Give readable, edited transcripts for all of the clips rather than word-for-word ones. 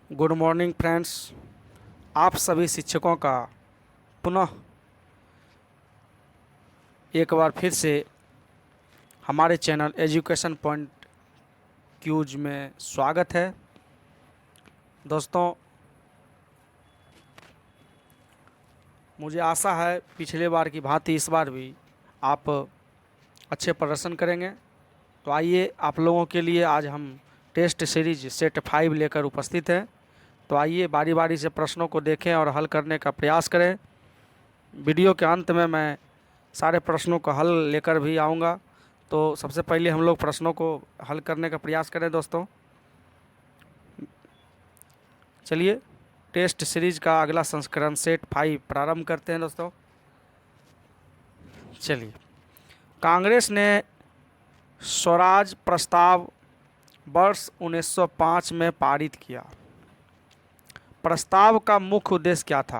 Good morning friends. आप सभी शिक्षकों का पुनः एक बार फिर से हमारे चैनल एजुकेशन पॉइंट क्यूज में स्वागत है। दोस्तों, मुझे आशा है पिछले बार की भांति इस बार भी आप अच्छे प्रदर्शन करेंगे। तो आइए, आप लोगों के लिए आज हम टेस्ट सीरीज सेट 5 लेकर उपस्थित हैं। तो आइए बारी बारी से प्रश्नों को देखें और हल करने का प्रयास करें। वीडियो के अंत में मैं सारे प्रश्नों का हल लेकर भी आऊँगा। तो सबसे पहले हम लोग प्रश्नों को हल करने का प्रयास करें। दोस्तों, चलिए टेस्ट सीरीज का अगला संस्करण सेट 5 प्रारंभ करते हैं। दोस्तों, चलिए, कांग्रेस ने स्वराज प्रस्ताव वर्ष 1905 में पारित किया। प्रस्ताव का मुख्य उद्देश्य क्या था?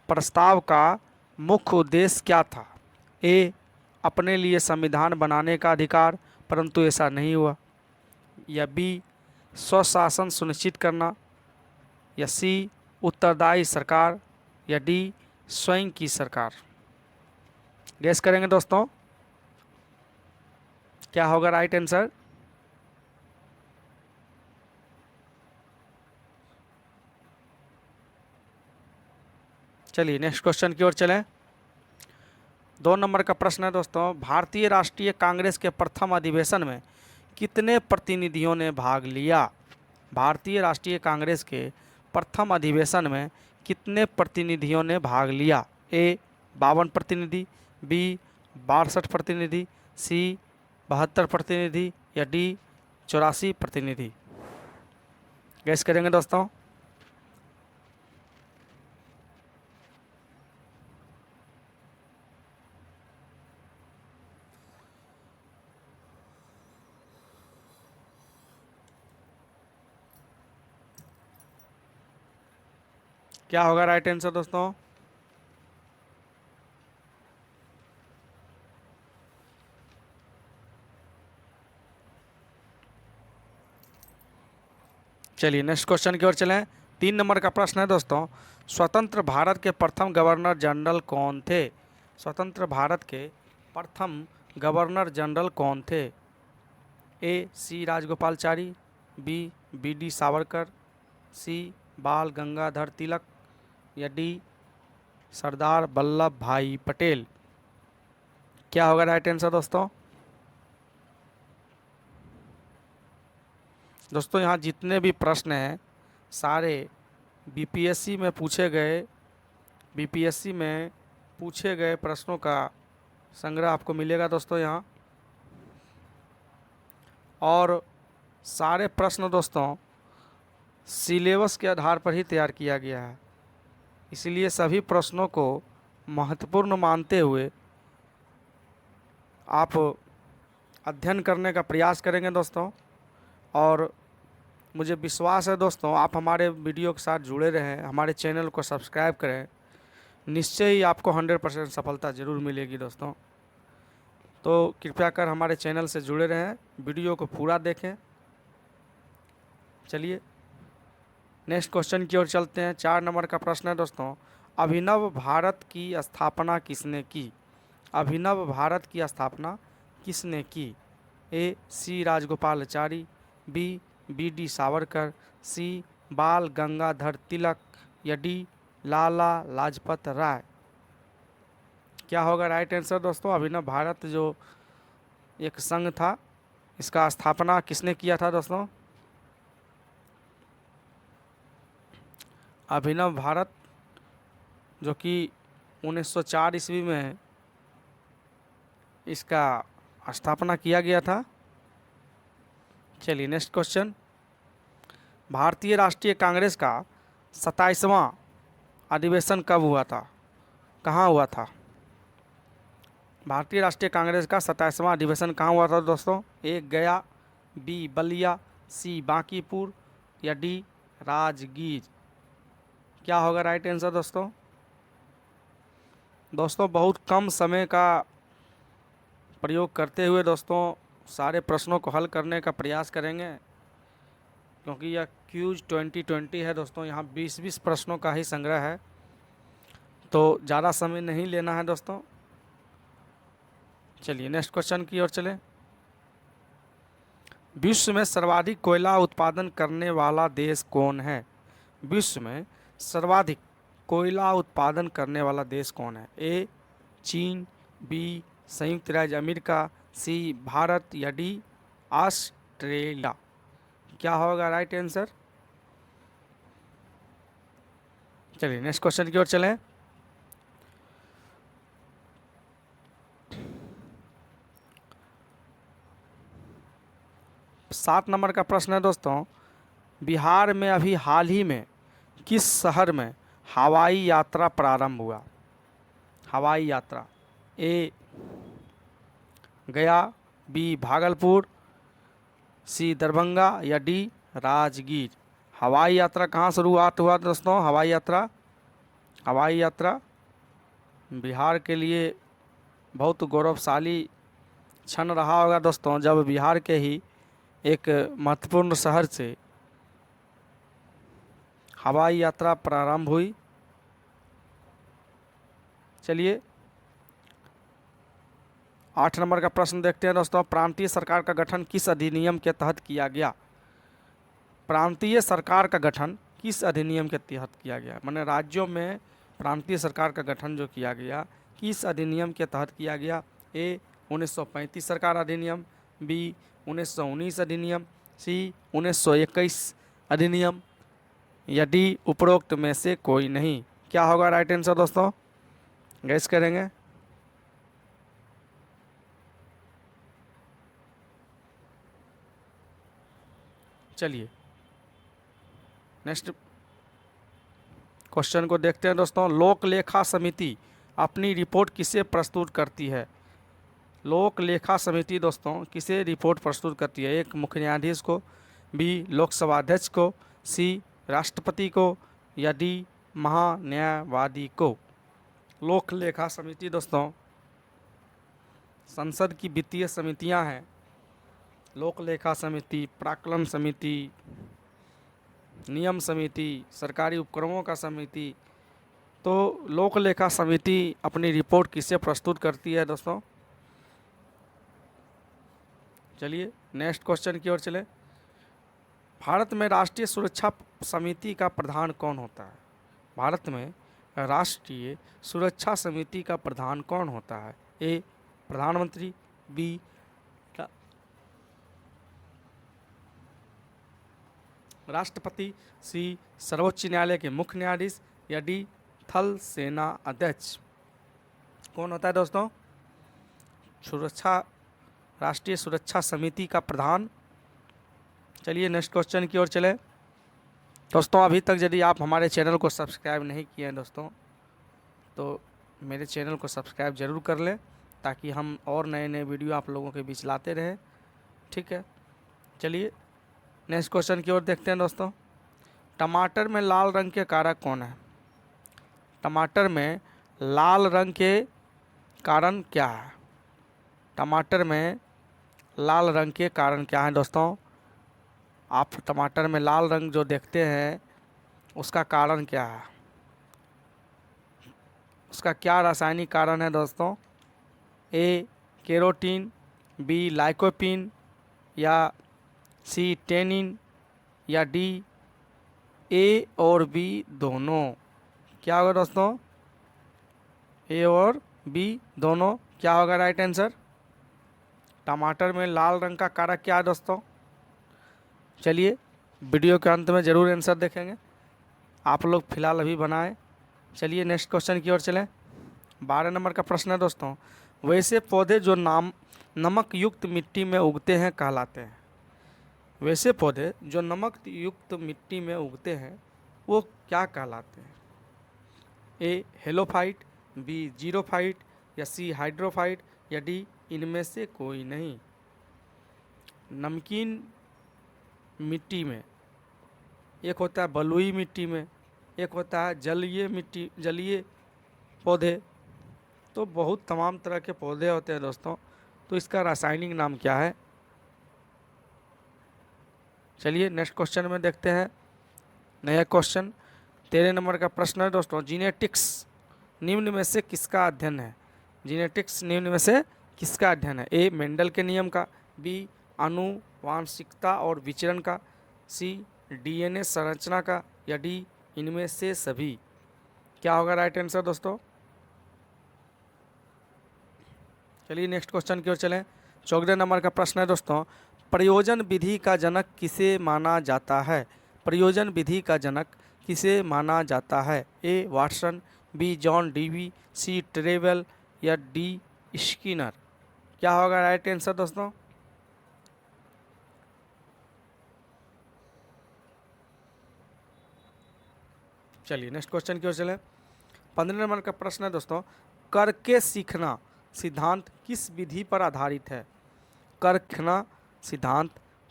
प्रस्ताव का मुख्य उद्देश्य क्या था? ए, अपने लिए संविधान बनाने का अधिकार, परंतु ऐसा नहीं हुआ। या बी, स्वशासन सुनिश्चित करना। या सी, उत्तरदायी सरकार। या डी, स्वयं की सरकार। गैस करेंगे दोस्तों, क्या होगा राइट आंसर? चलिए नेक्स्ट क्वेश्चन की ओर चलें। 2 नंबर का प्रश्न है दोस्तों, भारतीय राष्ट्रीय कांग्रेस के प्रथम अधिवेशन में कितने प्रतिनिधियों ने भाग लिया? भारतीय राष्ट्रीय कांग्रेस के प्रथम अधिवेशन में कितने प्रतिनिधियों ने भाग लिया? ए, 52 प्रतिनिधि। बी, 62 प्रतिनिधि। सी, 72 प्रतिनिधि। या डी, 84 प्रतिनिधि। गैस करेंगे दोस्तों। क्या होगा राइट आंसर दोस्तों? चलिए नेक्स्ट क्वेश्चन की ओर चलें। 3 नंबर का प्रश्न है दोस्तों, स्वतंत्र भारत के प्रथम गवर्नर जनरल कौन थे? स्वतंत्र भारत के प्रथम गवर्नर जनरल कौन थे? A, C Rajagopalachari. B, D Savarkar. C, Bal Gangadhar तिलक। या डी, सरदार वल्लभ भाई पटेल। क्या होगा राइट आंसर दोस्तों? दोस्तों, यहाँ जितने भी प्रश्न हैं सारे बीपीएससी में पूछे गए प्रश्नों का संग्रह आपको मिलेगा दोस्तों यहाँ। और सारे प्रश्न दोस्तों सिलेबस के आधार पर ही तैयार किया गया है, इसलिए सभी प्रश्नों को महत्वपूर्ण मानते हुए आप अध्ययन करने का प्रयास करेंगे दोस्तों। और मुझे विश्वास है दोस्तों, आप हमारे वीडियो के साथ जुड़े रहें, हमारे चैनल को सब्सक्राइब करें, निश्चय ही आपको 100% सफलता ज़रूर मिलेगी दोस्तों। तो कृपया कर हमारे चैनल से जुड़े रहें, वीडियो को पूरा देखें। चलिए नेक्स्ट क्वेश्चन की ओर चलते हैं। 4 नंबर का प्रश्न है दोस्तों, अभिनव भारत की स्थापना किसने की? अभिनव भारत की स्थापना किसने की? A, C Rajagopalachari. B, D Savarkar. C, Bal Gangadhar तिलक। या डी, लाला लाजपत राय। क्या होगा राइट आंसर दोस्तों? अभिनव भारत जो एक संघ था, इसका स्थापना किसने किया था दोस्तों? अभिनव भारत जो कि 1904 ईस्वी में इसका स्थापना किया गया था। चलिए नेक्स्ट क्वेश्चन, भारतीय राष्ट्रीय कांग्रेस का 27वां अधिवेशन कब हुआ था? कहाँ हुआ था? भारतीय राष्ट्रीय कांग्रेस का 27वां अधिवेशन कहाँ हुआ था दोस्तों? ए, गया। बी, बलिया। सी, बांकीपुर। या डी, राजगीर। क्या होगा राइट आंसर दोस्तों? दोस्तों, बहुत कम समय का प्रयोग करते हुए दोस्तों सारे प्रश्नों को हल करने का प्रयास करेंगे। क्योंकि यह क्यूज 2020 है दोस्तों, यहाँ 20-20 प्रश्नों का ही संग्रह है, तो ज़्यादा समय नहीं लेना है दोस्तों। चलिए नेक्स्ट क्वेश्चन की ओर चलें। विश्व में सर्वाधिक कोयला उत्पादन करने वाला देश कौन है? विश्व में सर्वाधिक कोयला उत्पादन करने वाला देश कौन है? ए चीन, बी संयुक्त राज्य अमेरिका, सी भारत या डी ऑस्ट्रेलिया। क्या होगा राइट आंसर? चलिए नेक्स्ट क्वेश्चन की ओर चलें। सात नंबर का प्रश्न है दोस्तों, बिहार में अभी हाल ही में किस शहर में हवाई यात्रा प्रारंभ हुआ? हवाई यात्रा, ए गया, बी भागलपुर, सी दरभंगा या डी राजगीर। हवाई यात्रा कहाँ शुरुआत हुआ दोस्तों? हवाई यात्रा बिहार के लिए बहुत गौरवशाली क्षण रहा होगा दोस्तों, जब बिहार के ही एक महत्वपूर्ण शहर से हवाई यात्रा प्रारंभ हुई। चलिए 8 नंबर का प्रश्न देखते हैं दोस्तों, प्रांतीय सरकार का गठन किस अधिनियम के तहत किया गया? प्रांतीय सरकार का गठन किस अधिनियम के तहत किया गया? माने राज्यों में प्रांतीय सरकार का गठन जो किया गया किस अधिनियम के तहत किया गया? ए 1935 सरकार अधिनियम, बी 1919 अधिनियम, सी 1921 अधिनियम या डी उपरोक्त में से कोई नहीं। क्या होगा राइट आंसर दोस्तों? गैस करेंगे। चलिए नेक्स्ट क्वेश्चन को देखते हैं दोस्तों, लोक लेखा समिति अपनी रिपोर्ट किसे प्रस्तुत करती है? लोक लेखा समिति दोस्तों किसे रिपोर्ट प्रस्तुत करती है? एक मुख्य न्यायाधीश को, बी लोकसभा अध्यक्ष को, सी राष्ट्रपति को या डी महान्यायवादी को। लोक लेखा समिति दोस्तों संसद की वित्तीय समितियां हैं। लोक लेखा समिति, प्राक्कलन समिति, नियम समिति, सरकारी उपक्रमों का समिति। तो लोक लेखा समिति अपनी रिपोर्ट किससे प्रस्तुत करती है दोस्तों? चलिए नेक्स्ट क्वेश्चन की ओर चले। भारत में राष्ट्रीय सुरक्षा समिति का प्रधान कौन होता है? भारत में राष्ट्रीय सुरक्षा समिति का प्रधान कौन होता है? ए प्रधानमंत्री, बी राष्ट्रपति, सी सर्वोच्च न्यायालय के मुख्य न्यायाधीश या डी थल सेना अध्यक्ष। कौन होता है दोस्तों राष्ट्रीय सुरक्षा समिति का प्रधान? चलिए नेक्स्ट क्वेश्चन की ओर चले दोस्तों। अभी तक यदि आप हमारे चैनल को सब्सक्राइब नहीं किए हैं दोस्तों, तो मेरे चैनल को सब्सक्राइब जरूर कर लें, ताकि हम और नए नए वीडियो आप लोगों के बीच लाते रहें। ठीक है, चलिए नेक्स्ट क्वेश्चन की ओर देखते हैं दोस्तों। टमाटर में लाल रंग के कारक कौन है? टमाटर में लाल रंग के कारण क्या है? टमाटर में लाल रंग के कारण क्या है दोस्तों? आप टमाटर में लाल रंग जो देखते हैं उसका कारण क्या है? उसका क्या रासायनिक कारण है दोस्तों? ए केरोटीन, बी लाइकोपीन या सी टेनिन या डी ए और बी दोनों। क्या होगा दोस्तों? ए और बी दोनों। क्या होगा राइट आंसर? टमाटर में लाल रंग का कारक क्या है दोस्तों? चलिए वीडियो के अंत में ज़रूर आंसर देखेंगे, आप लोग फिलहाल अभी बनाएं। चलिए नेक्स्ट क्वेश्चन की ओर चलें। 12 नंबर का प्रश्न है दोस्तों, वैसे पौधे जो नमक युक्त मिट्टी में उगते हैं कहलाते हैं? वैसे पौधे जो नमक युक्त मिट्टी में उगते हैं वो क्या कहलाते हैं? ए हेलोफाइट, बी जीरोफाइट या सी हाइड्रोफाइट या डी इनमें से कोई नहीं। नमकीन मिट्टी में एक होता है बलुई मिट्टी में, एक होता है जलीय पौधे। तो बहुत तमाम तरह के पौधे होते हैं दोस्तों। तो इसका रासायनिक नाम क्या है? चलिए नेक्स्ट क्वेश्चन में देखते हैं। नया क्वेश्चन 13 नंबर का प्रश्न है दोस्तों, जीनेटिक्स निम्न में से किसका अध्ययन है? जीनेटिक्स निम्न में से किसका अध्ययन है? ए मेंडल के नियम का, बी आनुवांशिकता और विचरण का, सी डीएनए संरचना का, या डी इनमें से सभी। क्या होगा राइट आंसर दोस्तों? चलिए नेक्स्ट क्वेश्चन की ओर चलें। 14 नंबर का प्रश्न है दोस्तों, प्रयोजन विधि का जनक किसे माना जाता है? प्रयोजन विधि का जनक किसे माना जाता है? ए वाटसन, बी जॉन डीवी, सी ट्रेवेल, या डी स्किनर। क्या होगा राइट आंसर दोस्तों? चलिए नेक्स्ट क्वेश्चन की ओर चलें। 15 नंबर का प्रश्न है दोस्तों, करके सीखना सिद्धांत किस विधि पर आधारित है? करना सिद्धांत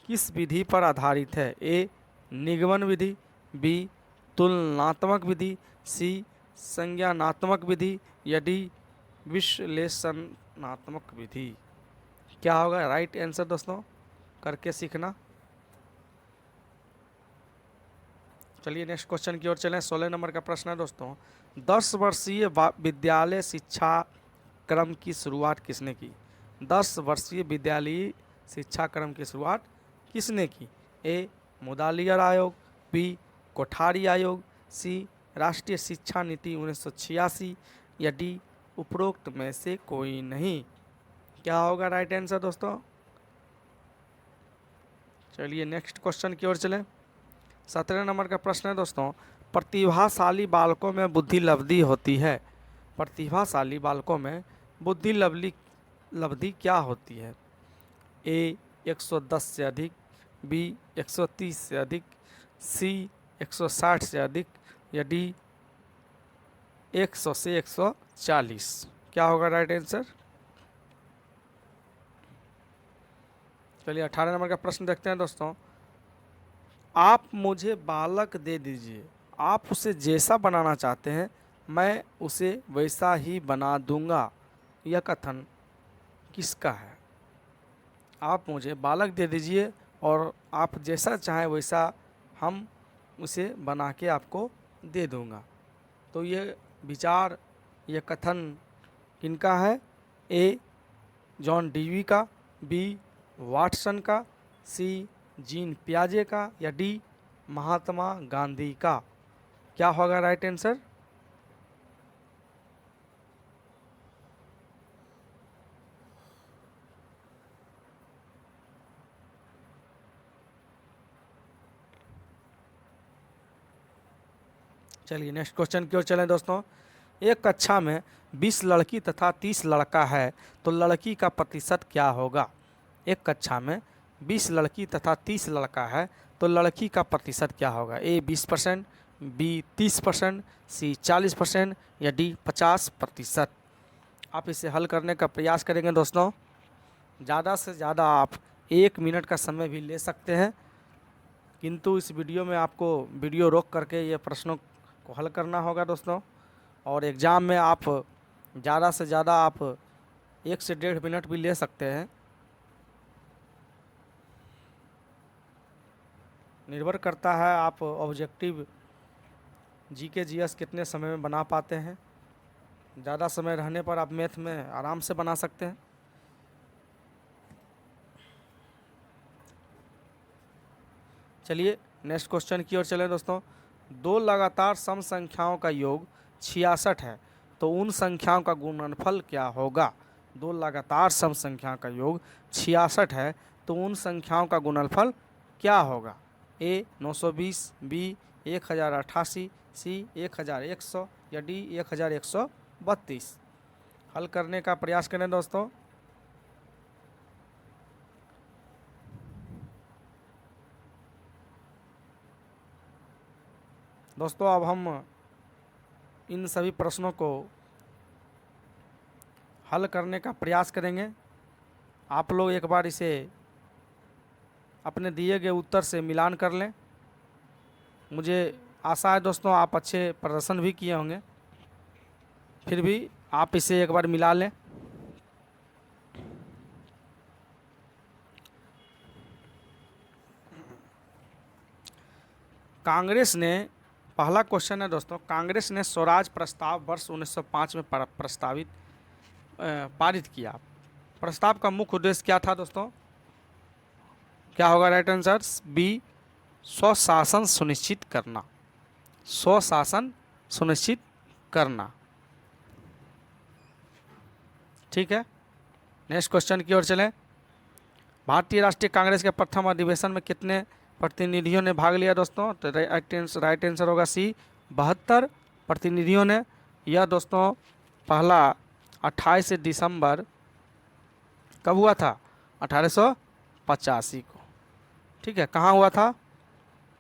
किस विधि पर आधारित है? ए निगमन विधि, बी तुलनात्मक विधि, सी संज्ञानात्मक विधि, या डी विश्लेषणात्मक विधि। क्या होगा राइट आंसर दोस्तों करके सीखना? चलिए नेक्स्ट क्वेश्चन की ओर चलें। 16 नंबर का प्रश्न है दोस्तों, 10 वर्षीय विद्यालय शिक्षा क्रम की शुरुआत किसने की? 10 वर्षीय विद्यालयी शिक्षा क्रम की शुरुआत किसने की? ए मुदालियर आयोग, बी कोठारी आयोग, सी राष्ट्रीय शिक्षा नीति 1986, या डी उपरोक्त में से कोई नहीं। क्या होगा राइट आंसर दोस्तों? चलिए नेक्स्ट क्वेश्चन की ओर चलें। 17 नंबर का प्रश्न है दोस्तों, प्रतिभाशाली बालकों में बुद्धि लब्धि होती है। प्रतिभाशाली बालकों में बुद्धि लब्धि क्या होती है? ए 110 से अधिक, बी 130 से अधिक, सी 160 से अधिक, या डी 100 से 140। क्या होगा राइट आंसर? चलिए 18 नंबर का प्रश्न देखते हैं दोस्तों, आप मुझे बालक दे दीजिए, आप उसे जैसा बनाना चाहते हैं मैं उसे वैसा ही बना दूंगा। यह कथन किसका है? आप मुझे बालक दे दीजिए और आप जैसा चाहें वैसा हम उसे बना के आपको दे दूंगा। तो ये विचार, ये कथन किनका है? ए जॉन डीवी का, बी वाटसन का, सी जीन पियाजे का, या डी महात्मा गांधी का। क्या होगा राइट आंसर? चलिए नेक्स्ट क्वेश्चन की ओर चलें दोस्तों। एक कक्षा में 20 लड़की तथा 30 लड़का है तो लड़की का प्रतिशत क्या होगा? एक कक्षा में 20 लड़की तथा 30 लड़का है तो लड़की का प्रतिशत क्या होगा? ए 20%, बी 30%, सी 40%, या डी 50%। आप इसे हल करने का प्रयास करेंगे दोस्तों। ज़्यादा से ज़्यादा आप 1 मिनट का समय भी ले सकते हैं, किंतु इस वीडियो में आपको वीडियो रोक करके ये प्रश्नों को हल करना होगा दोस्तों। और एग्ज़ाम में आप ज़्यादा से ज़्यादा आप 1 से 1.5 मिनट भी ले सकते हैं। निर्भर करता है आप ऑब्जेक्टिव जीके जीएस कितने समय में बना पाते हैं। ज़्यादा समय रहने पर आप मैथ में आराम से बना सकते हैं। चलिए नेक्स्ट क्वेश्चन की ओर चलें दोस्तों। 2 लगातार सम संख्याओं का योग 66 है तो उन संख्याओं का गुणनफल क्या होगा? 2 लगातार सम संख्याओं का योग 66 है तो उन संख्याओं का गुणनफल क्या होगा? ए 920, बी 1088, सी 1100, या डी 1132। हल करने का प्रयास करें दोस्तों। दोस्तों अब हम इन सभी प्रश्नों को हल करने का प्रयास करेंगे। आप लोग एक बार इसे अपने दिए गए उत्तर से मिलान कर लें। मुझे आशा है दोस्तों आप अच्छे प्रदर्शन भी किए होंगे, फिर भी आप इसे एक बार मिला लें। कांग्रेस ने, पहला क्वेश्चन है दोस्तों, कांग्रेस ने स्वराज प्रस्ताव वर्ष 1905 में पारित किया। प्रस्ताव का मुख्य उद्देश्य क्या था दोस्तों? क्या होगा राइट आंसर? बी, स्वशासन सुनिश्चित करना। स्वशासन सुनिश्चित करना। ठीक है, नेक्स्ट क्वेश्चन की ओर चलें। भारतीय राष्ट्रीय कांग्रेस के प्रथम अधिवेशन में कितने प्रतिनिधियों ने भाग लिया दोस्तों? तो राइट आंसर होगा सी, 72 प्रतिनिधियों ने। यह दोस्तों पहला 28 दिसंबर कब हुआ था? 1885 को। ठीक है, कहाँ हुआ था?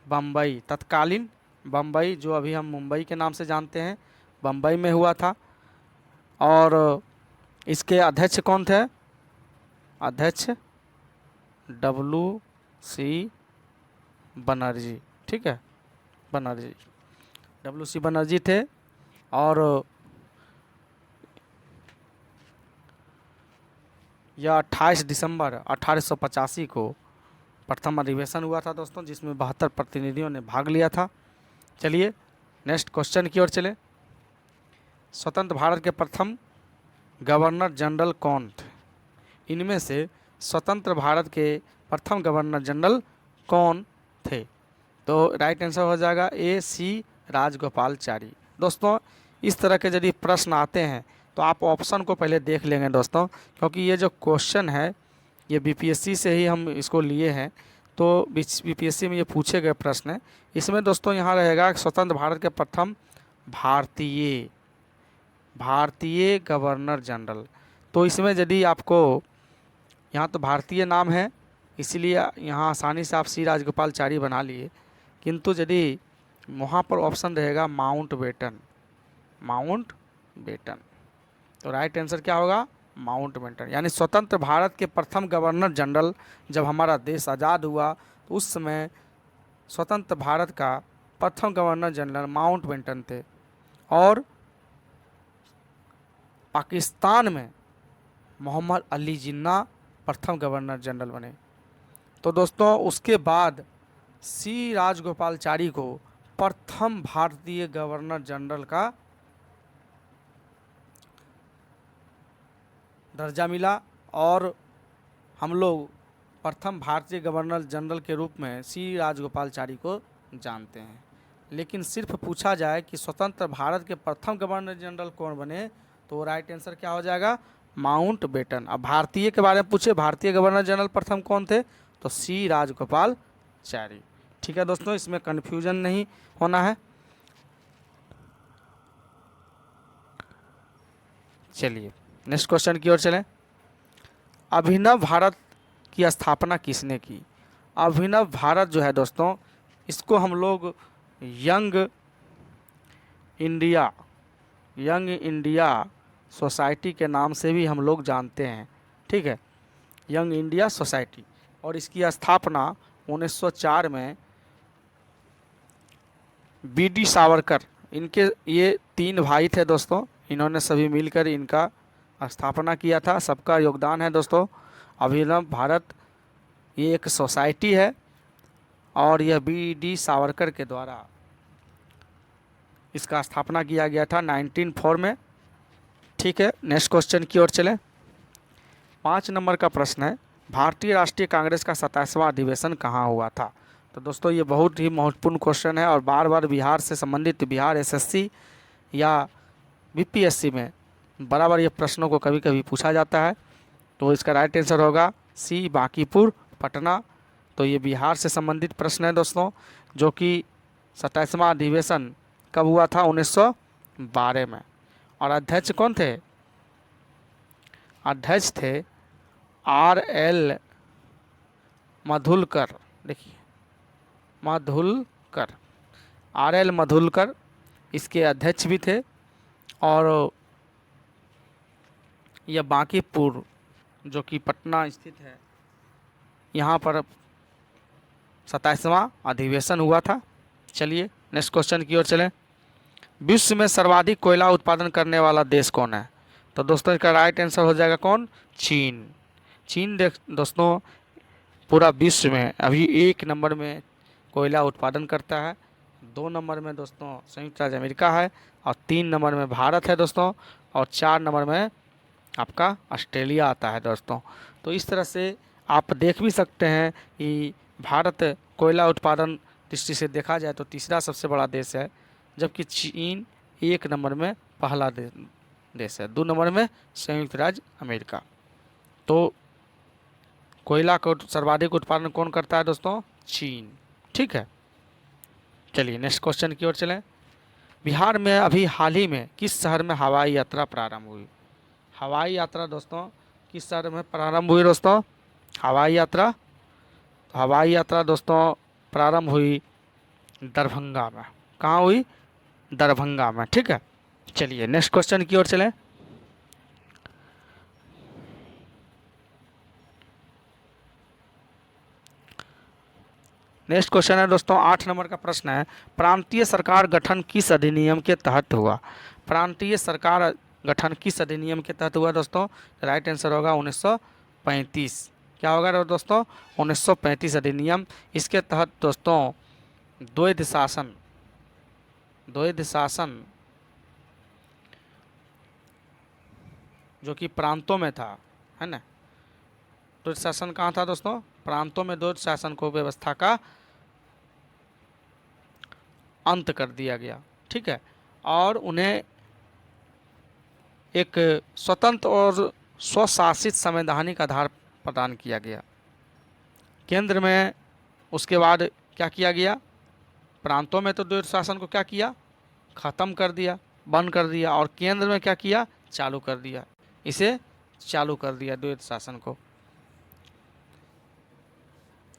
बम्बई, तत्कालीन बम्बई, जो अभी हम मुंबई के नाम से जानते हैं, बम्बई में हुआ था। और इसके अध्यक्ष कौन थे? अध्यक्ष WC बनर्जी। ठीक है, बनर्जी, WC बनर्जी थे। और यह 28 दिसंबर 1885 को प्रथम अधिवेशन हुआ था दोस्तों, जिसमें 72 प्रतिनिधियों ने भाग लिया था। चलिए नेक्स्ट क्वेश्चन की ओर चले। स्वतंत्र भारत के प्रथम गवर्नर जनरल कौन थे? इनमें से स्वतंत्र भारत के प्रथम गवर्नर जनरल कौन थे? तो राइट आंसर हो जाएगा ए, सी राजगोपालचारी। दोस्तों इस तरह के यदि प्रश्न आते हैं तो आप ऑप्शन को पहले देख लेंगे दोस्तों, क्योंकि ये जो क्वेश्चन है ये BPSC से ही हम इसको लिए हैं। तो BPSC में ये पूछे गए प्रश्न है। इसमें दोस्तों यहाँ रहेगा स्वतंत्र भारत के प्रथम भारतीय गवर्नर जनरल। तो इसमें यदि आपको यहाँ तो भारतीय नाम है, इसीलिए यहाँ आसानी से आप सी राजगोपालचारी बना लिए, किंतु यदि वहाँ पर ऑप्शन रहेगा माउंटबेटन, तो राइट आंसर क्या होगा? माउंटबेटन। यानी स्वतंत्र भारत के प्रथम गवर्नर जनरल, जब हमारा देश आज़ाद हुआ तो उस समय स्वतंत्र भारत का प्रथम गवर्नर जनरल माउंटबेटन थे। और पाकिस्तान में मोहम्मद अली जिन्ना प्रथम गवर्नर जनरल बने। तो दोस्तों उसके बाद सी राजगोपालचारी को प्रथम भारतीय गवर्नर जनरल का दर्जा मिला, और हम लोग प्रथम भारतीय गवर्नर जनरल के रूप में सी राजगोपालचारी को जानते हैं। लेकिन सिर्फ पूछा जाए कि स्वतंत्र भारत के प्रथम गवर्नर जनरल कौन बने, तो राइट आंसर क्या हो जाएगा? माउंटबेटन। अब भारतीय के बारे में पूछे, भारतीय गवर्नर जनरल प्रथम कौन थे? तो सी राजगोपालचारी। ठीक है दोस्तों, इसमें कन्फ्यूजन नहीं होना है। चलिए नेक्स्ट क्वेश्चन की ओर चलें। अभिनव भारत की स्थापना किसने की? अभिनव भारत जो है दोस्तों, इसको हम लोग यंग इंडिया सोसाइटी के नाम से भी हम लोग जानते हैं। ठीक है, यंग इंडिया सोसाइटी। और इसकी स्थापना 1904 में BD सावरकर, इनके ये 3 भाई थे दोस्तों, इन्होंने सभी मिलकर इनका स्थापना किया था। सबका योगदान है दोस्तों। अभिनव भारत ये एक सोसाइटी है और यह BD सावरकर के द्वारा इसका स्थापना किया गया था 1904 में। ठीक है, नेक्स्ट क्वेश्चन की ओर चलें। 5 नंबर का प्रश्न है, भारतीय राष्ट्रीय कांग्रेस का 27वां अधिवेशन कहाँ हुआ था? तो दोस्तों ये बहुत ही महत्वपूर्ण क्वेश्चन है और बार बार बिहार से संबंधित, बिहार SSC या BPSC में बराबर ये प्रश्नों को कभी कभी पूछा जाता है। तो इसका राइट आंसर होगा सी, बांकीपुर, पटना। तो ये बिहार से संबंधित प्रश्न है दोस्तों, जो कि 27वां अधिवेशन कब हुआ था? 1912 में। और अध्यक्ष कौन थे? अध्यक्ष थे RL मधुलकर। देखिए मधुलकर, RL मधुलकर इसके अध्यक्ष भी थे। और यह बांकीपुर जो कि पटना स्थित है, यहाँ पर 27वां अधिवेशन हुआ था। चलिए नेक्स्ट क्वेश्चन की ओर चलें। विश्व में सर्वाधिक कोयला उत्पादन करने वाला देश कौन है? तो दोस्तों इसका राइट आंसर हो जाएगा कौन? चीन। चीन दोस्तों पूरा विश्व में अभी 1 नंबर में कोयला उत्पादन करता है। 2 नंबर में दोस्तों संयुक्त राज्य अमेरिका है, और 3 नंबर में भारत है दोस्तों, और 4 नंबर में आपका ऑस्ट्रेलिया आता है दोस्तों। तो इस तरह से आप देख भी सकते हैं कि भारत कोयला उत्पादन दृष्टि से देखा जाए तो तीसरा सबसे बड़ा देश है, जबकि चीन 1 नंबर में पहला देश है, 2 नंबर में संयुक्त राज्य अमेरिका। तो कोयला का सर्वाधिक उत्पादन कौन करता है दोस्तों? चीन। ठीक है, चलिए नेक्स्ट क्वेश्चन की ओर चलें। बिहार में अभी हाल ही में किस शहर में हवाई यात्रा प्रारंभ हुई? हवाई यात्रा दोस्तों किस शहर में प्रारंभ हुई दोस्तों? हवाई यात्रा दोस्तों प्रारंभ हुई दरभंगा में। कहाँ हुई? दरभंगा में। ठीक है, चलिए नेक्स्ट क्वेश्चन की ओर चलें। नेक्स्ट क्वेश्चन है दोस्तों 8 नंबर का प्रश्न है, प्रांतीय सरकार गठन किस अधिनियम के तहत हुआ? प्रांतीय सरकार गठन किस अधिनियम के तहत हुआ दोस्तों? राइट आंसर होगा 1935। क्या होगा दोस्तों? 1935 अधिनियम। इसके तहत दोस्तों द्वैध शासन जो कि प्रांतों में था, है ना। द्वैध शासन कहाँ था दोस्तों? प्रांतों में द्वैध शासन को व्यवस्था का अंत कर दिया गया। ठीक है, और उन्हें एक स्वतंत्र और स्वशासित संवैधानिक आधार प्रदान किया गया। केंद्र में उसके बाद क्या किया गया? प्रांतों में तो द्वैध शासन को क्या किया? खत्म कर दिया, बंद कर दिया, और केंद्र में क्या किया? चालू कर दिया। इसे चालू कर दिया द्वैध शासन को।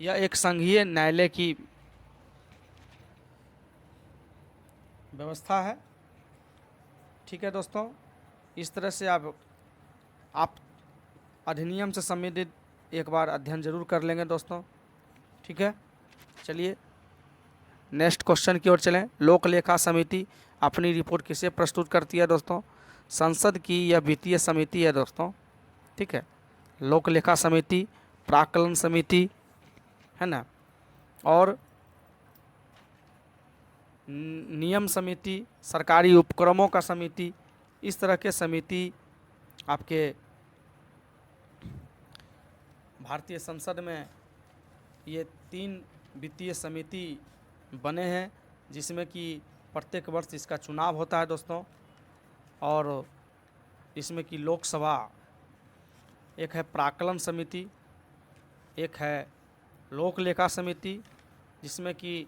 यह एक संघीय न्यायालय की व्यवस्था है। ठीक है दोस्तों, इस तरह से आप अधिनियम से संबंधित एक बार अध्ययन जरूर कर लेंगे दोस्तों। ठीक है, चलिए नेक्स्ट क्वेश्चन की ओर चलें। लोक लेखा समिति अपनी रिपोर्ट किसे प्रस्तुत करती है दोस्तों? संसद की यह वित्तीय समिति है दोस्तों। ठीक है, लोक लेखा समिति, प्राक्कलन समिति, है ना, और नियम समिति, सरकारी उपक्रमों का समिति, इस तरह के समिति आपके भारतीय संसद में ये 3 वित्तीय समिति बने हैं, जिसमें कि प्रत्येक वर्ष इसका चुनाव होता है दोस्तों। और इसमें कि लोकसभा, एक है प्राक्कलन समिति, एक है लोक लेखा समिति, जिसमें कि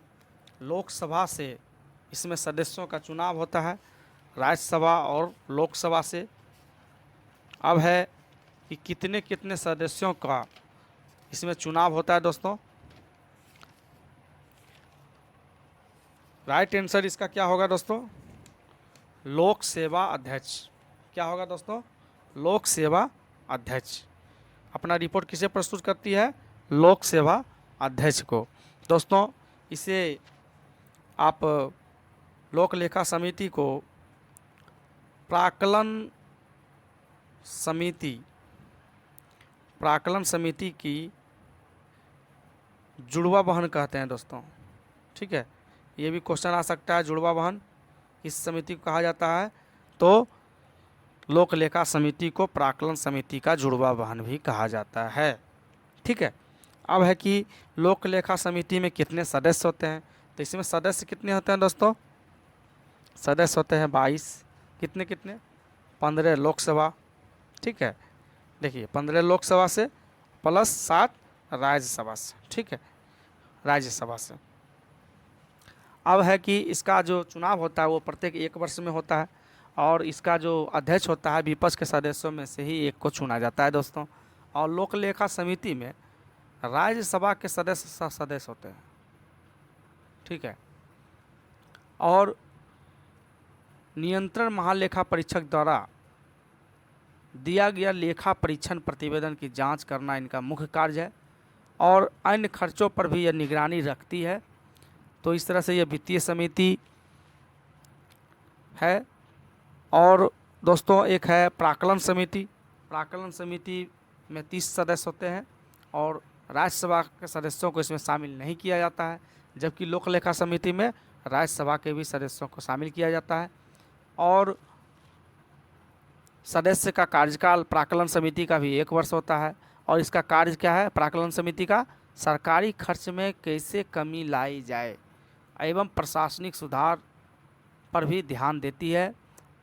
लोकसभा से इसमें सदस्यों का चुनाव होता है, राज्यसभा और लोकसभा से। अब है कि कितने कितने सदस्यों का इसमें चुनाव होता है दोस्तों? राइट आंसर इसका क्या होगा दोस्तों? लोक सेवा अध्यक्ष। क्या होगा दोस्तों? लोक सेवा अध्यक्ष अपना रिपोर्ट किसे प्रस्तुत करती है? लोक सेवा अध्यक्ष को। दोस्तों इसे आप लोक लेखा समिति को प्राक्कलन समिति की जुड़वा बहन कहते हैं दोस्तों। ठीक है, ये भी क्वेश्चन आ सकता है, जुड़वा बहन इस समिति को कहा जाता है। तो लोक लेखा समिति को प्राक्कलन समिति का जुड़वा बहन भी कहा जाता है। ठीक है, अब है कि लोक लेखा समिति में कितने सदस्य होते हैं? तो इसमें सदस्य कितने होते हैं दोस्तों? सदस्य होते हैं 22। कितने कितने? 15 लोकसभा। ठीक है, देखिए 15 लोकसभा से प्लस 7 राज्यसभा से। ठीक है, राज्यसभा से। अब है कि इसका जो चुनाव होता है वो प्रत्येक 1 वर्ष में होता है, और इसका जो अध्यक्ष होता है विपक्ष के सदस्यों में से ही एक को चुना जाता है दोस्तों। और लोक लेखा समिति में राज्यसभा के सदस्य होते हैं। ठीक है, और नियंत्रण महालेखा परीक्षक द्वारा दिया गया लेखा परीक्षण प्रतिवेदन की जांच करना इनका मुख्य कार्य है, और अन्य खर्चों पर भी यह निगरानी रखती है। तो इस तरह से यह वित्तीय समिति है। और दोस्तों एक है प्राक्कलन समिति। प्राक्कलन समिति में 30 सदस्य होते हैं, और राज्यसभा के सदस्यों को इसमें शामिल नहीं किया जाता है, जबकि लोक लेखा समिति में राज्यसभा के भी सदस्यों को शामिल किया जाता है। और सदस्य का कार्यकाल प्राक्कलन समिति का भी 1 वर्ष होता है। और इसका कार्य क्या है प्राक्कलन समिति का? सरकारी खर्च में कैसे कमी लाई जाए एवं प्रशासनिक सुधार पर भी ध्यान देती है।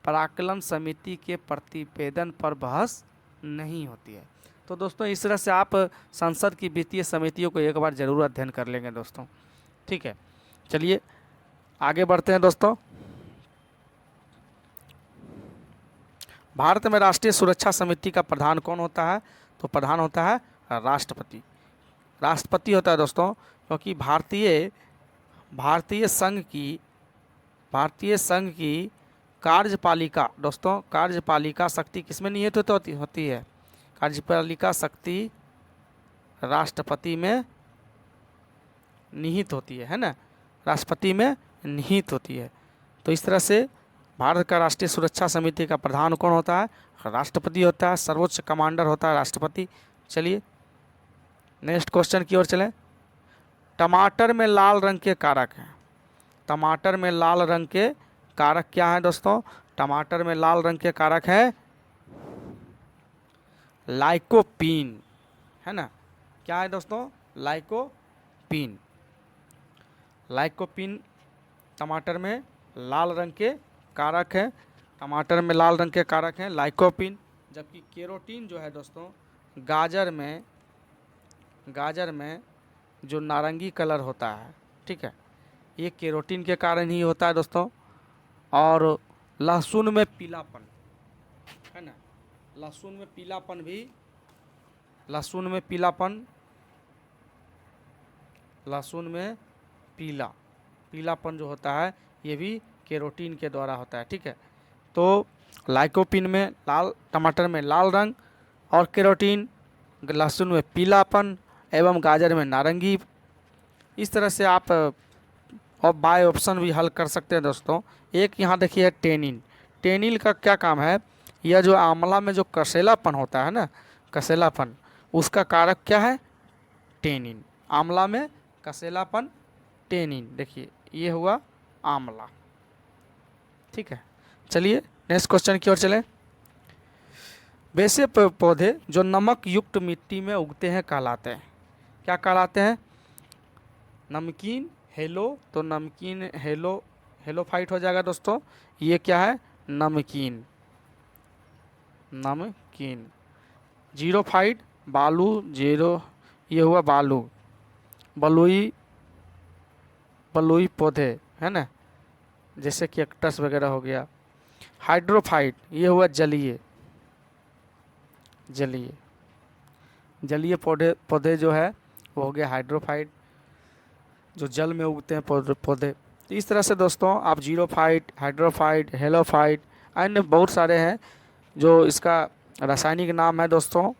प्राक्कलन समिति के प्रतिवेदन पर बहस नहीं होती है। तो दोस्तों इस तरह से आप संसद की वित्तीय समितियों को एक बार जरूर अध्ययन कर लेंगे दोस्तों, ठीक है। चलिए आगे बढ़ते हैं दोस्तों। भारत में राष्ट्रीय सुरक्षा समिति का प्रधान कौन होता है? तो प्रधान होता है राष्ट्रपति। राष्ट्रपति होता है दोस्तों, क्योंकि भारतीय संघ की कार्यपालिका दोस्तों, कार्यपालिका शक्ति किसमें निहित होती है? कार्यपालिका शक्ति राष्ट्रपति में निहित होती है ना, राष्ट्रपति में निहित होती है। तो इस तरह से भारत का राष्ट्रीय सुरक्षा समिति का प्रधान कौन होता है? राष्ट्रपति होता है। सर्वोच्च कमांडर होता है राष्ट्रपति। चलिए नेक्स्ट क्वेश्चन की ओर चलें। टमाटर में लाल रंग के कारक हैं। टमाटर में लाल रंग के कारक क्या है दोस्तों? टमाटर में लाल रंग के कारक है लाइकोपीन, है ना। क्या है दोस्तों? लाइकोपीन। लाइकोपीन टमाटर में लाल रंग के कारक है। टमाटर में लाल रंग के कारक हैं लाइकोपीन। जबकि केरोटीन जो है दोस्तों, गाजर में जो नारंगी कलर होता है, ठीक है, ये केरोटीन के कारण ही होता है दोस्तों। और लहसुन में पीलापन, है ना, लहसुन में पीलापन जो होता है ये भी केरोटीन के द्वारा होता है, ठीक है। तो लाइकोपीन में लाल, टमाटर में लाल रंग, और केरोटीन लहसुन में पीलापन एवं गाजर में नारंगी। इस तरह से आप और बाय ऑप्शन भी हल कर सकते हैं दोस्तों। एक यहाँ देखिए टेनिन। टेनिन का क्या काम है? यह जो आंवला में जो कसेलापन होता है ना, कसेलापन, उसका कारक क्या है? टेनिन। आंवला में कसेलापन, टेनिन। देखिए ये हुआ आंवला, ठीक है। चलिए नेक्स्ट क्वेश्चन की ओर चलें। वैसे पौधे जो नमक युक्त मिट्टी में उगते हैं कहलाते हैं, क्या कहलाते हैं? नमकीन हेलो, तो नमकीन हेलोफाइट हो जाएगा दोस्तों। ये क्या है? नमकीन। जीरोफाइट बालू, जीरो, ये हुआ बालू। बलुई पौधे, है ना, जैसे कि कैक्टस वगैरह हो गया। हाइड्रोफाइट, ये हुआ जलीय पौधे जो है वो हो गया हाइड्रोफाइट, जो जल में उगते हैं पौधे। तो इस तरह से दोस्तों आप जीरोफाइट, हाइड्रोफाइट, हेलोफाइट, अन्य बहुत सारे हैं जो इसका रासायनिक नाम है दोस्तों।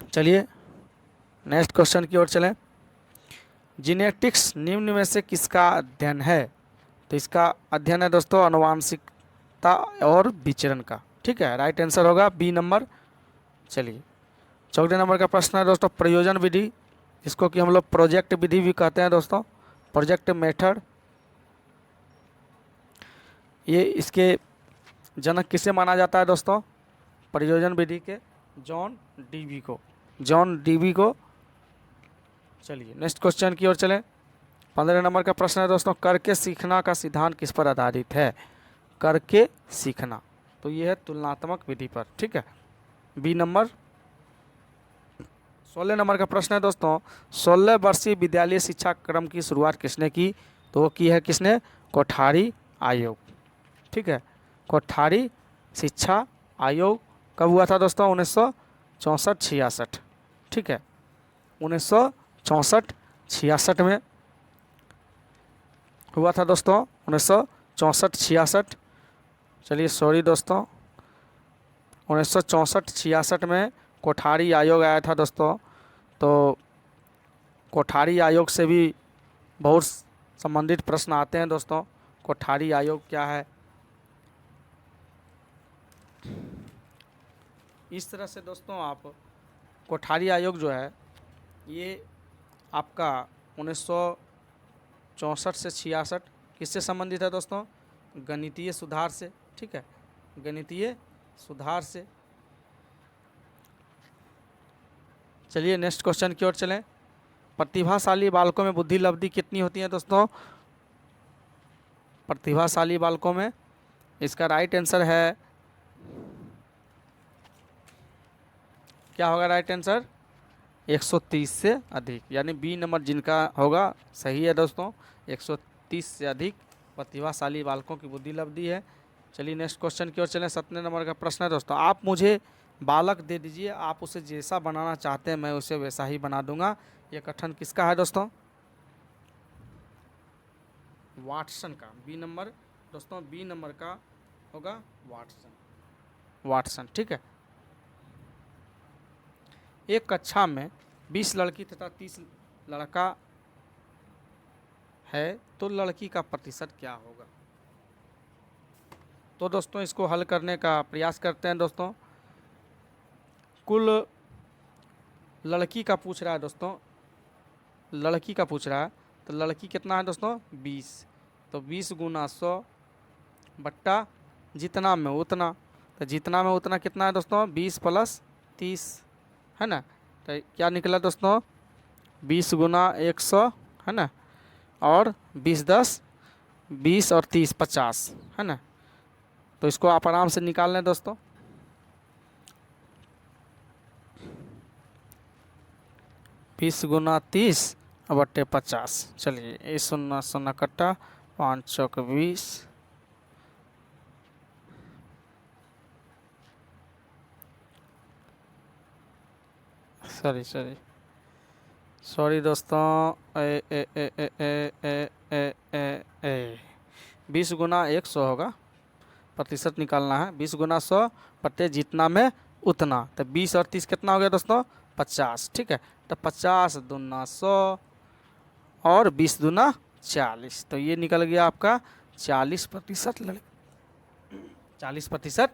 चलिए नेक्स्ट क्वेश्चन की ओर चलें। जीनेटिक्स निम्न में से किसका अध्ययन है? तो इसका अध्ययन है दोस्तों आनुवांशिकता और विचरण का, ठीक है। राइट आंसर होगा बी नंबर। चलिए 14 नंबर का प्रश्न है दोस्तों, प्रयोजन विधि, इसको कि हम लोग प्रोजेक्ट विधि भी कहते हैं दोस्तों, प्रोजेक्ट मेथड। ये इसके जनक किसे माना जाता है दोस्तों? प्रयोजन विधि के जॉन डीवी को। चलिए नेक्स्ट क्वेश्चन की ओर चलें। 15 नंबर का प्रश्न है दोस्तों, करके सीखना का सिद्धांत किस पर आधारित है? करके सीखना, तो ये है तुलनात्मक विधि पर, ठीक है, बी नंबर। 16 नंबर का प्रश्न है दोस्तों, 16 वर्षीय विद्यालय शिक्षा क्रम की शुरुआत किसने की? तो वो की है किसने? कोठारी आयोग, ठीक है। कोठारी शिक्षा आयोग कब हुआ था दोस्तों? 1964-66, ठीक है, 1964-66 में हुआ था दोस्तों, 1964-66। चलिए सॉरी दोस्तों, 1964-66 में कोठारी आयोग आया था दोस्तों। तो कोठारी आयोग से भी बहुत संबंधित प्रश्न आते हैं दोस्तों। कोठारी आयोग क्या है? इस तरह से दोस्तों आप कोठारी आयोग जो है ये आपका 64 से 66 किससे संबंधित है दोस्तों? गणितीय सुधार से। ठीक है, गणितीय सुधार से। चलिए नेक्स्ट क्वेश्चन की ओर चलें। प्रतिभाशाली बालकों में बुद्धि लब्धि कितनी होती है दोस्तों? प्रतिभाशाली बालकों में, इसका राइट आंसर है, क्या होगा राइट आंसर? 130 से अधिक, यानी बी नंबर जिनका होगा सही है दोस्तों। 130 से अधिक प्रतिभाशाली बालकों की बुद्धि लब्धि है। चलिए नेक्स्ट क्वेश्चन की ओर चलें। 17 नंबर का प्रश्न है दोस्तों, आप मुझे बालक दे दीजिए, आप उसे जैसा बनाना चाहते हैं मैं उसे वैसा ही बना दूंगा। यह कथन किसका है दोस्तों? वाटसन का। बी नंबर दोस्तों, बी नंबर का होगा वाटसन। वाटसन, ठीक है। एक कक्षा में 20 लड़की तथा 30 लड़का है तो लड़की का प्रतिशत क्या होगा? तो दोस्तों इसको हल करने का प्रयास करते हैं दोस्तों। कुल लड़की का पूछ रहा है दोस्तों, लड़की का पूछ रहा है, तो लड़की कितना है दोस्तों? 20। तो 20 गुना 100 बट्टा जितना में उतना, तो जितना में उतना कितना है दोस्तों? 20 प्लस 30 है ना। तो क्या निकला दोस्तों? 20 गुना 100 है ना, और 20 10 20 और 30 50 है ना। तो इसको आप आराम से निकाल लें दोस्तों। बीस गुना 30 बट्टे 50। चलिए ये 0 0 कट्टा, 5 चौक 20, सॉरी दोस्तों, ए ए ए ए ए ए ए ए ए 20 गुना 100 होगा, प्रतिशत निकालना है। 20 गुना 100 बट्टे जितना में उतना, तो 20 और 30 कितना हो गया दोस्तों? 50। ठीक है, तो 50 दूना 100 और 20 दूना 40, तो ये निकल गया आपका 40% लड़की। 40%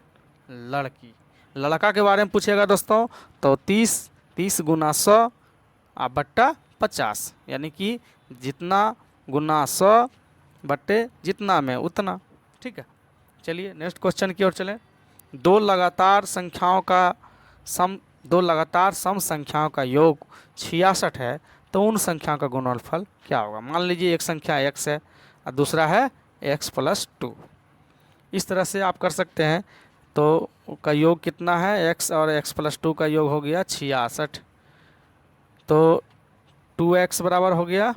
लड़की। लड़का के बारे में पूछेगा दोस्तों तो 30 गुना 100 बट्टा 50, यानी कि जितना गुना 100 बट्टे जितना में उतना। ठीक है, चलिए नेक्स्ट क्वेश्चन की ओर चलें। दो लगातार सम संख्याओं का योग 66 है तो उन संख्याओं का गुणनफल क्या होगा? मान लीजिए एक संख्या x है और दूसरा है x + 2। इस तरह से आप कर सकते हैं। तो का योग कितना है? x और x + 2 का योग हो गया 66। तो 2x बराबर हो गया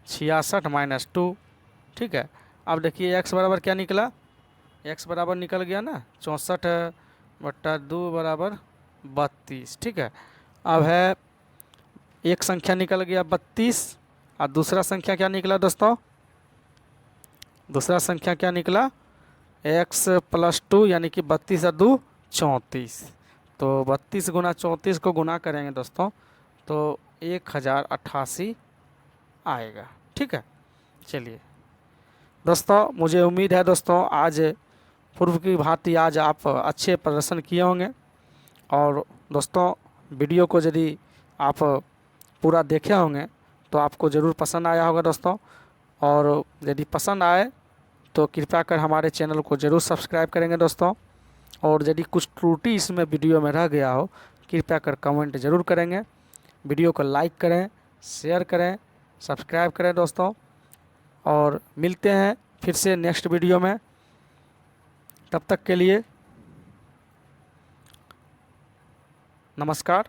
66 - 2। ठीक है, अब देखिए x बराबर क्या निकला? x बराबर निकल गया ना 64 बट्टा 2 बराबर 32। ठीक है, अब है एक संख्या निकल गया 32 और दूसरा संख्या क्या निकला दोस्तों? दूसरा संख्या क्या निकला? x + 2, यानी कि 32 और 2 34। तो 32 गुना 34 को गुना करेंगे दोस्तों तो 1088 आएगा। ठीक है, चलिए दोस्तों, मुझे उम्मीद है दोस्तों आज पूर्व की भांति आज आप अच्छे प्रदर्शन किए होंगे। और दोस्तों वीडियो को यदि आप पूरा देखे होंगे तो आपको ज़रूर पसंद आया होगा दोस्तों। और यदि पसंद आए तो कृपया कर हमारे चैनल को ज़रूर सब्सक्राइब करेंगे दोस्तों। और यदि कुछ त्रुटि इसमें वीडियो में रह गया हो कृपया कर कमेंट ज़रूर करेंगे। वीडियो को लाइक करें, शेयर करें, सब्सक्राइब करें दोस्तों। और मिलते हैं फिर से नेक्स्ट वीडियो में। तब तक के लिए नमस्कार।